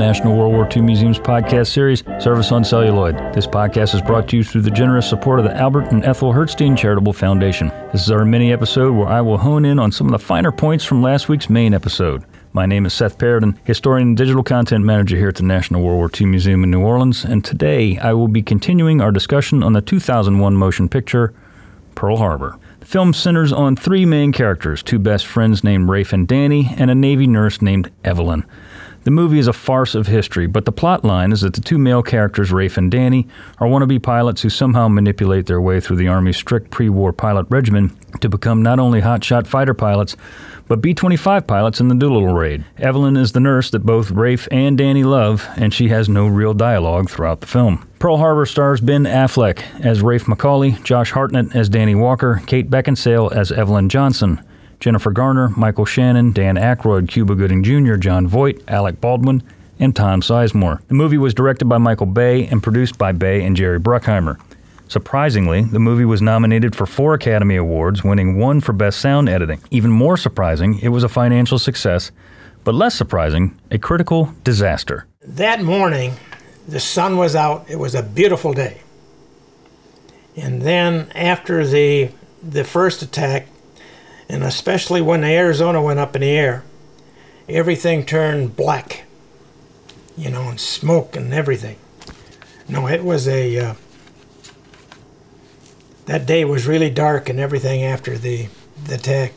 National World War II Museum's podcast series, Service on Celluloid. This podcast is brought to you through the generous support of the Albert and Ethel Hertzstein Charitable Foundation. This is our mini-episode where I will hone in on some of the finer points from last week's main episode. My name is Seth Paridon, historian and digital content manager here at the National World War II Museum in New Orleans, and today I will be continuing our discussion on the 2001 motion picture, Pearl Harbor. The film centers on three main characters, two best friends named Rafe and Danny, and a Navy nurse named Evelyn. The movie is a farce of history, but the plot line is that the two male characters, Rafe and Danny, are wannabe pilots who somehow manipulate their way through the Army's strict pre-war pilot regimen to become not only hotshot fighter pilots, but B-25 pilots in the Doolittle raid. Evelyn is the nurse that both Rafe and Danny love, and she has no real dialogue throughout the film. Pearl Harbor stars Ben Affleck as Rafe McCauley, Josh Hartnett as Danny Walker, Kate Beckinsale as Evelyn Johnson, Jennifer Garner, Michael Shannon, Dan Aykroyd, Cuba Gooding Jr., John Voight, Alec Baldwin, and Tom Sizemore. The movie was directed by Michael Bay and produced by Bay and Jerry Bruckheimer. Surprisingly, the movie was nominated for 4 Academy Awards, winning 1 for Best Sound Editing. Even more surprising, it was a financial success, but less surprising, a critical disaster. That morning, the sun was out. It was a beautiful day. And then after the first attack, and especially when the Arizona went up in the air, everything turned black, and smoke and everything. No, it was that day was really dark and everything after the attack,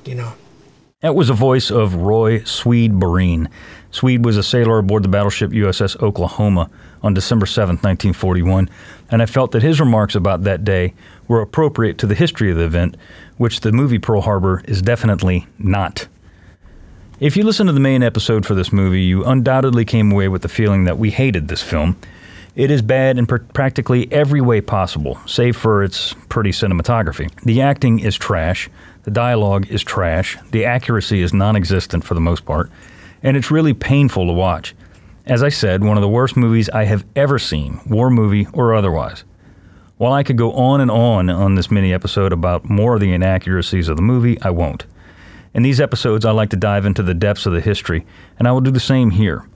That was the voice of Roy Swede Boreen. Swede was a sailor aboard the battleship USS Oklahoma on December 7, 1941, and I felt that his remarks about that day were appropriate to the history of the event, which the movie Pearl Harbor is definitely not. If you listen to the main episode for this movie, you undoubtedly came away with the feeling that we hated this film. It is bad in practically every way possible, save for its pretty cinematography. The acting is trash, the dialogue is trash, the accuracy is non-existent for the most part, and it's really painful to watch. As I said, one of the worst movies I have ever seen, war movie or otherwise. While I could go on and on this mini-episode about more of the inaccuracies of the movie, I won't. In these episodes, I like to dive into the depths of the history, and I will do the same here.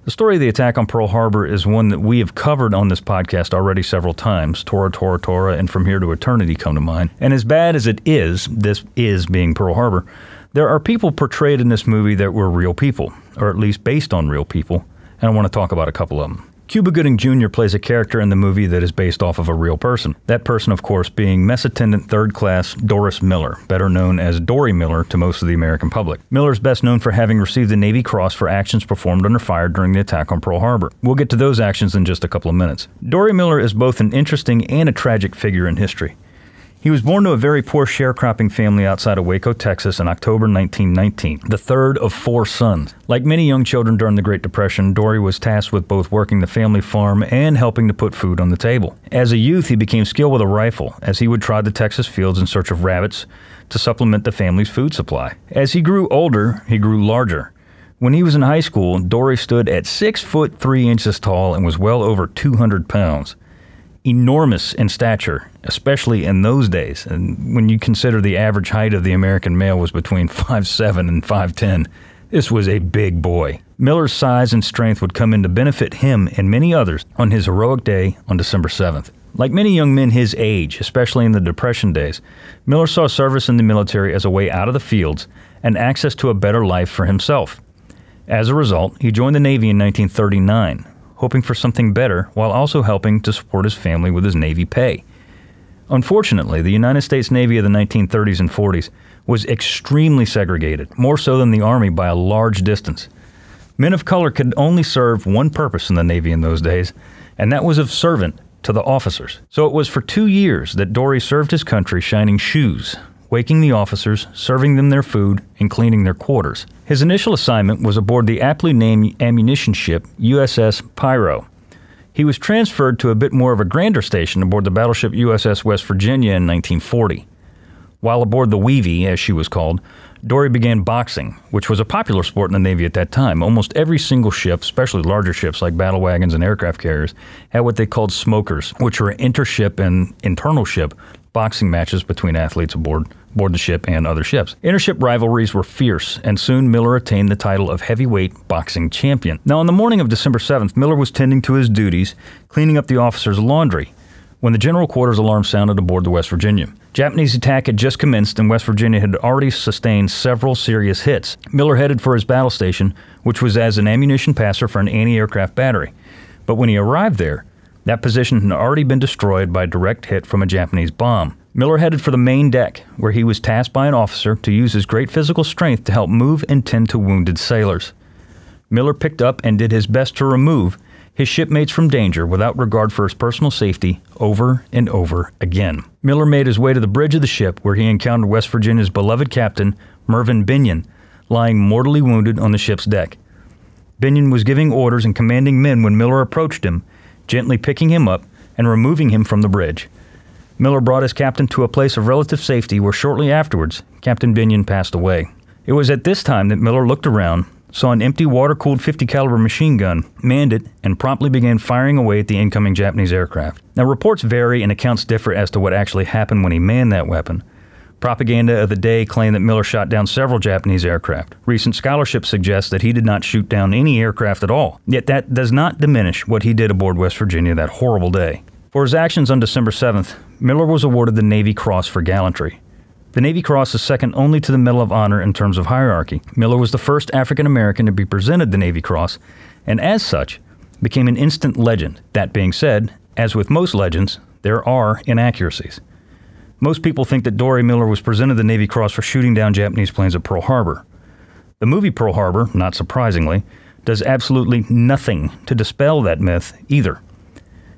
The story of the attack on Pearl Harbor is one that we have covered on this podcast already several times. Tora, Tora, Tora, and From Here to Eternity come to mind. And as bad as it is, this is being Pearl Harbor, there are people portrayed in this movie that were real people, or at least based on real people, and I want to talk about a couple of them. Cuba Gooding Jr. plays a character in the movie that is based off of a real person. That person, of course, being Mess Attendant 3rd Class Doris Miller, better known as Dory Miller to most of the American public. Miller is best known for having received the Navy Cross for actions performed under fire during the attack on Pearl Harbor. We'll get to those actions in just a couple of minutes. Dory Miller is both an interesting and a tragic figure in history. He was born to a very poor sharecropping family outside of Waco, Texas in October 1919, the third of 4 sons. Like many young children during the Great Depression, Dory was tasked with both working the family farm and helping to put food on the table. As a youth, he became skilled with a rifle, as he would trod the Texas fields in search of rabbits to supplement the family's food supply. As he grew older, he grew larger. When he was in high school, Dory stood at 6 foot 3 inches tall and was well over 200 pounds. Enormous in stature, especially in those days, and when you consider the average height of the American male was between 5'7" and 5'10", this was a big boy. Miller's size and strength would come in to benefit him and many others on his heroic day on December 7th. Like many young men his age, especially in the Depression days, Miller saw service in the military as a way out of the fields and access to a better life for himself. As a result, he joined the Navy in 1939, hoping for something better while also helping to support his family with his Navy pay. Unfortunately, the United States Navy of the 1930s and 40s was extremely segregated, more so than the Army by a large distance. Men of color could only serve one purpose in the Navy in those days, and that was of servant to the officers. So it was for 2 years that Dory served his country shining shoes, waking the officers, serving them their food, and cleaning their quarters. His initial assignment was aboard the aptly named ammunition ship USS Pyro. He was transferred to a bit more of a grander station aboard the battleship USS West Virginia in 1940. While aboard the Weavy, as she was called, Dory began boxing, which was a popular sport in the Navy at that time. Almost every single ship, especially larger ships like battle wagons and aircraft carriers, had what they called smokers, which were intership and internal ship boxing matches between athletes aboard the ship and other ships. Intership rivalries were fierce, and soon Miller attained the title of heavyweight boxing champion. Now, on the morning of December 7th, Miller was tending to his duties, cleaning up the officers' laundry, when the general quarters alarm sounded aboard the West Virginia. Japanese attack had just commenced, and West Virginia had already sustained several serious hits. Miller headed for his battle station, which was as an ammunition passer for an anti-aircraft battery. But when he arrived there, that position had already been destroyed by a direct hit from a Japanese bomb. Miller headed for the main deck, where he was tasked by an officer to use his great physical strength to help move and tend to wounded sailors. Miller picked up and did his best to remove his shipmates from danger without regard for his personal safety over and over again. Miller made his way to the bridge of the ship, where he encountered West Virginia's beloved captain, Mervyn Binion, lying mortally wounded on the ship's deck. Binion was giving orders and commanding men when Miller approached him, gently picking him up and removing him from the bridge. Miller brought his captain to a place of relative safety where shortly afterwards, Captain Binion passed away. It was at this time that Miller looked around, saw an empty water-cooled .50 caliber machine gun, manned it, and promptly began firing away at the incoming Japanese aircraft. Now, reports vary and accounts differ as to what actually happened when he manned that weapon. Propaganda of the day claimed that Miller shot down several Japanese aircraft. Recent scholarship suggests that he did not shoot down any aircraft at all. Yet that does not diminish what he did aboard West Virginia that horrible day. For his actions on December 7th, Miller was awarded the Navy Cross for gallantry. The Navy Cross is second only to the Medal of Honor in terms of hierarchy. Miller was the first African American to be presented the Navy Cross, and as such, became an instant legend. That being said, as with most legends, there are inaccuracies. Most people think that Doris Miller was presented the Navy Cross for shooting down Japanese planes at Pearl Harbor. The movie Pearl Harbor, not surprisingly, does absolutely nothing to dispel that myth either.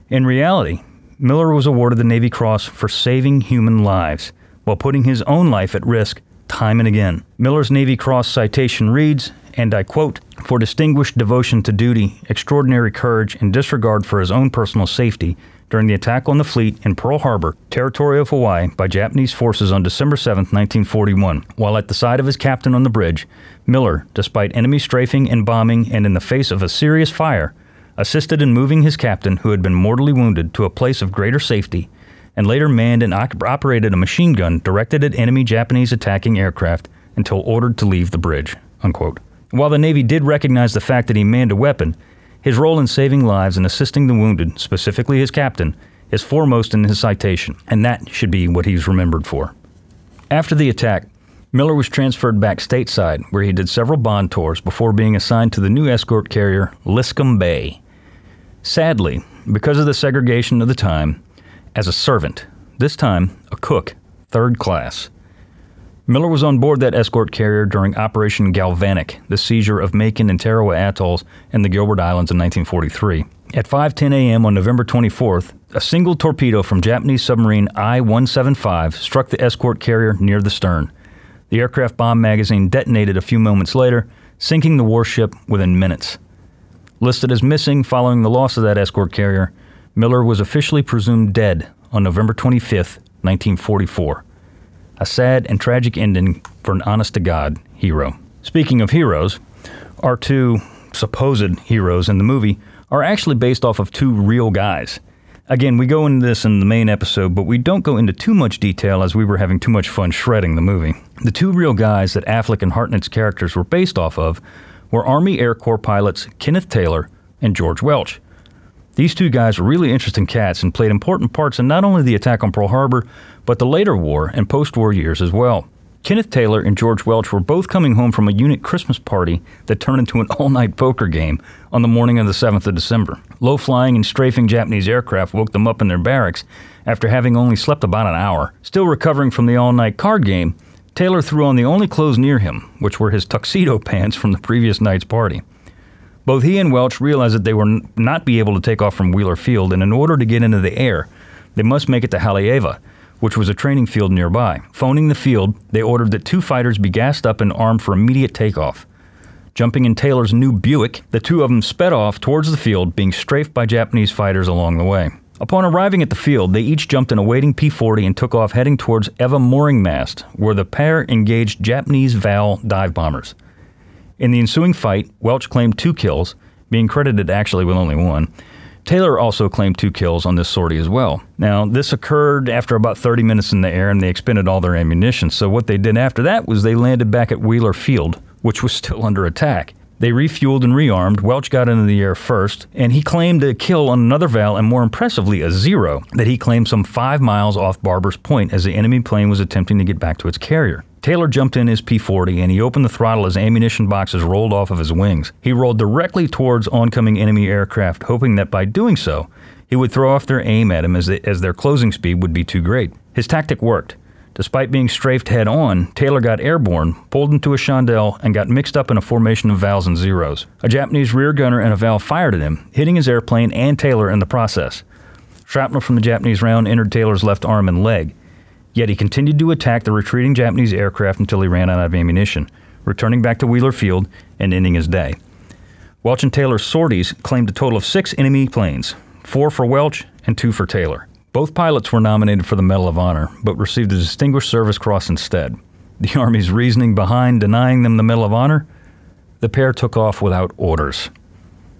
In reality, Miller was awarded the Navy Cross for saving human lives, while putting his own life at risk time and again. Miller's Navy Cross citation reads, and I quote, "For distinguished devotion to duty, extraordinary courage, and disregard for his own personal safety during the attack on the fleet in Pearl Harbor, territory of Hawaii, by Japanese forces on December 7, 1941. While at the side of his captain on the bridge, Miller, despite enemy strafing and bombing and in the face of a serious fire, assisted in moving his captain, who had been mortally wounded, to a place of greater safety, and later manned and operated a machine gun directed at enemy Japanese attacking aircraft until ordered to leave the bridge." Unquote. While the Navy did recognize the fact that he manned a weapon, his role in saving lives and assisting the wounded, specifically his captain, is foremost in his citation, and that should be what he's remembered for. After the attack, Miller was transferred back stateside, where he did several bond tours before being assigned to the new escort carrier Liscum Bay. Sadly, because of the segregation of the time, as a servant, this time a cook, third class. Miller was on board that escort carrier during Operation Galvanic, the seizure of Macon and Tarawa atolls and the Gilbert Islands in 1943. At 5:10 a.m. on November 24th, a single torpedo from Japanese submarine I-175 struck the escort carrier near the stern. The aircraft bomb magazine detonated a few moments later, sinking the warship within minutes. Listed as missing following the loss of that escort carrier, Miller was officially presumed dead on November 25, 1944. A sad and tragic ending for an honest-to-God hero. Speaking of heroes, our two supposed heroes in the movie are actually based off of two real guys. Again, we go into this in the main episode, but we don't go into too much detail as we were having too much fun shredding the movie. The two real guys that Affleck and Hartnett's characters were based off of were Army Air Corps pilots Kenneth Taylor and George Welch. These two guys were really interesting cats and played important parts in not only the attack on Pearl Harbor, but the later war and post-war years as well. Kenneth Taylor and George Welch were both coming home from a unit Christmas party that turned into an all-night poker game on the morning of the 7th of December. Low-flying and strafing Japanese aircraft woke them up in their barracks after having only slept about an hour. Still recovering from the all-night card game, Taylor threw on the only clothes near him, which were his tuxedo pants from the previous night's party. Both he and Welch realized that they would not be able to take off from Wheeler Field, and in order to get into the air, they must make it to Haleiwa, which was a training field nearby. Phoning the field, they ordered that two fighters be gassed up and armed for immediate takeoff. Jumping in Taylor's new Buick, the two of them sped off towards the field, being strafed by Japanese fighters along the way. Upon arriving at the field, they each jumped in a waiting P-40 and took off heading towards Eva mooring mast, where the pair engaged Japanese Val dive bombers. In the ensuing fight, Welch claimed 2 kills, being credited actually with only 1. Taylor also claimed 2 kills on this sortie as well. Now, this occurred after about 30 minutes in the air, and they expended all their ammunition. So what they did after that was they landed back at Wheeler Field, which was still under attack. They refueled and rearmed. Welch got into the air first, and he claimed a kill on another Val, and more impressively, a 0, that he claimed some 5 miles off Barber's Point as the enemy plane was attempting to get back to its carrier. Taylor jumped in his P-40 and he opened the throttle as ammunition boxes rolled off of his wings. He rolled directly towards oncoming enemy aircraft, hoping that by doing so, he would throw off their aim at him as their closing speed would be too great. His tactic worked. Despite being strafed head-on, Taylor got airborne, pulled into a chandelle, and got mixed up in a formation of Vals and Zeros. A Japanese rear gunner and a Val fired at him, hitting his airplane and Taylor in the process. Shrapnel from the Japanese round entered Taylor's left arm and leg. Yet he continued to attack the retreating Japanese aircraft until he ran out of ammunition, returning back to Wheeler Field and ending his day. Welch and Taylor's sorties claimed a total of 6 enemy planes, 4 for Welch and 2 for Taylor. Both pilots were nominated for the Medal of Honor, but received a Distinguished Service Cross instead. The Army's reasoning behind denying them the Medal of Honor? The pair took off without orders.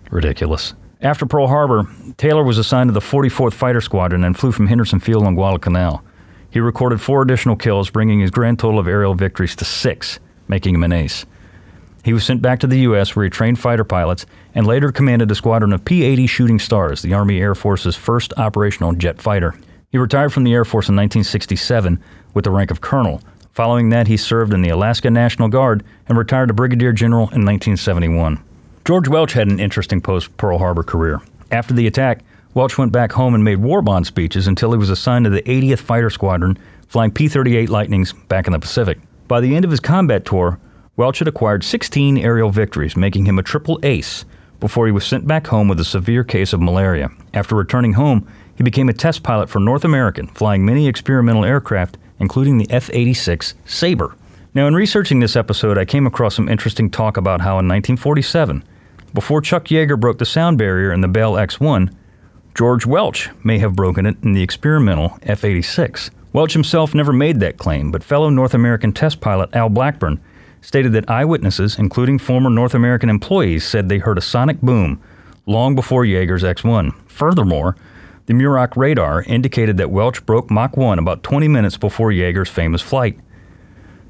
Ridiculous. After Pearl Harbor, Taylor was assigned to the 44th Fighter Squadron and flew from Henderson Field on Guadalcanal. He recorded 4 additional kills, bringing his grand total of aerial victories to 6, making him an ace. He was sent back to the U.S., where he trained fighter pilots and later commanded a squadron of P-80 Shooting Stars, the Army Air Force's first operational jet fighter. He retired from the Air Force in 1967 with the rank of colonel. Following that, he served in the Alaska National Guard and retired to brigadier general in 1971. George Welch had an interesting post-Pearl Harbor career. After the attack, Welch went back home and made war bond speeches until he was assigned to the 80th Fighter Squadron, flying P-38 Lightnings back in the Pacific. By the end of his combat tour, Welch had acquired 16 aerial victories, making him a triple ace, before he was sent back home with a severe case of malaria. After returning home, he became a test pilot for North American, flying many experimental aircraft, including the F-86 Sabre. Now, in researching this episode, I came across some interesting talk about how in 1947, before Chuck Yeager broke the sound barrier in the Bell X-1, George Welch may have broken it in the experimental F-86. Welch himself never made that claim, but fellow North American test pilot Al Blackburn stated that eyewitnesses, including former North American employees, said they heard a sonic boom long before Yeager's X-1. Furthermore, the Muroc radar indicated that Welch broke Mach 1 about 20 minutes before Yeager's famous flight.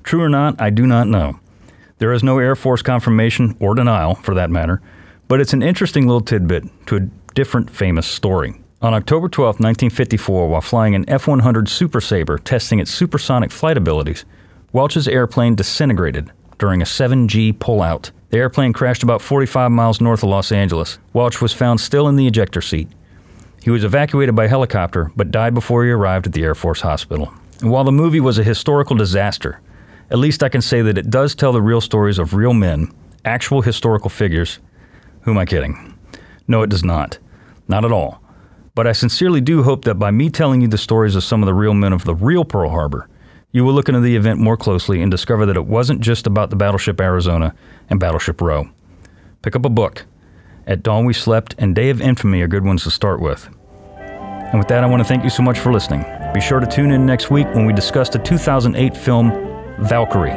True or not, I do not know. There is no Air Force confirmation, or denial for that matter, but it's an interesting little tidbit to a different famous story. On October 12, 1954, while flying an F-100 Super Sabre testing its supersonic flight abilities, Welch's airplane disintegrated during a 7G pullout. The airplane crashed about 45 miles north of Los Angeles. Welch was found still in the ejector seat. He was evacuated by helicopter, but died before he arrived at the Air Force Hospital. And while the movie was a historical disaster, at least I can say that it does tell the real stories of real men, actual historical figures. Who am I kidding? No, it does not. Not at all. But I sincerely do hope that by me telling you the stories of some of the real men of the real Pearl Harbor, you will look into the event more closely and discover that it wasn't just about the Battleship Arizona and Battleship Row. Pick up a book. At Dawn We Slept and Day of Infamy are good ones to start with. And with that, I want to thank you so much for listening. Be sure to tune in next week when we discuss the 2008 film Valkyrie.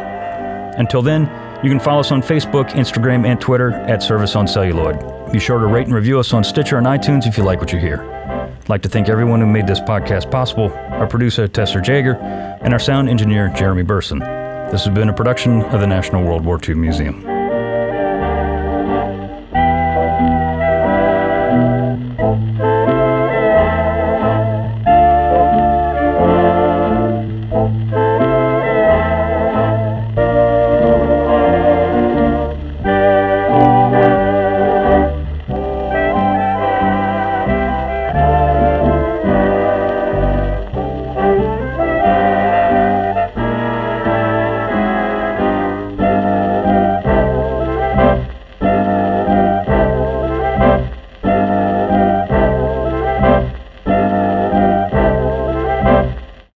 Until then, you can follow us on Facebook, Instagram, and Twitter at Service on Celluloid. Be sure to rate and review us on Stitcher and iTunes if you like what you hear. I'd like to thank everyone who made this podcast possible, our producer, Tesser Jaeger, and our sound engineer, Jeremy Burson. This has been a production of the National World War II Museum.